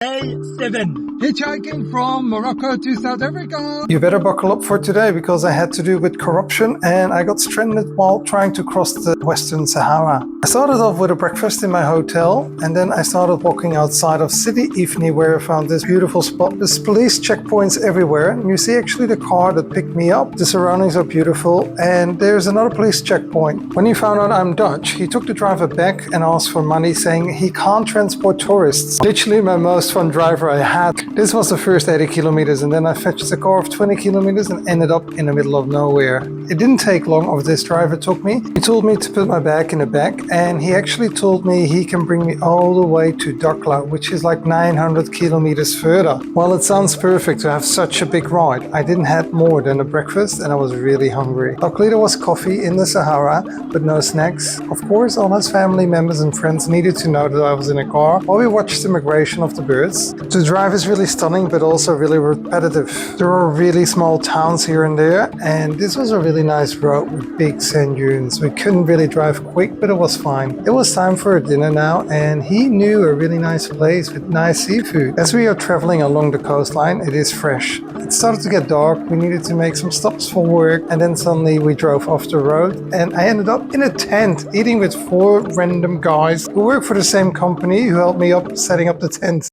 Day 7. Hitchhiking from Morocco to South Africa. You better buckle up for today because I had to do with corruption and I got stranded while trying to cross the Western Sahara. I started off with a breakfast in my hotel and then I started walking outside of City Ifni where I found this beautiful spot. There's police checkpoints everywhere and you see actually the car that picked me up. The surroundings are beautiful and there's another police checkpoint. When he found out I'm Dutch, he took the driver back and asked for money saying he can't transport tourists. Literally my most fun driver I had. This was the first 80 kilometers and then I fetched a car of 20 kilometers and ended up in the middle of nowhere. It didn't take long of this driver took me. He told me to put my bag in the back and he actually told me he can bring me all the way to Dakla, which is like 900 kilometers further. Well, it sounds perfect to have such a big ride. I didn't have more than a breakfast and I was really hungry. Luckily there was coffee in the Sahara, but no snacks. Of course, all his family members and friends needed to know that I was in a car while we watched the migration of the birds. The drive is really stunning, but also really repetitive. There are really small towns here and there, and this was a really nice road with big sand dunes. We couldn't really drive quick, but it was fine. It was time for a dinner now, and he knew a really nice place with nice seafood. As we are traveling along the coastline, it is fresh. It started to get dark, we needed to make some stops for work, and then suddenly we drove off the road, and I ended up in a tent, eating with 4 random guys who work for the same company who helped me up setting up the tent.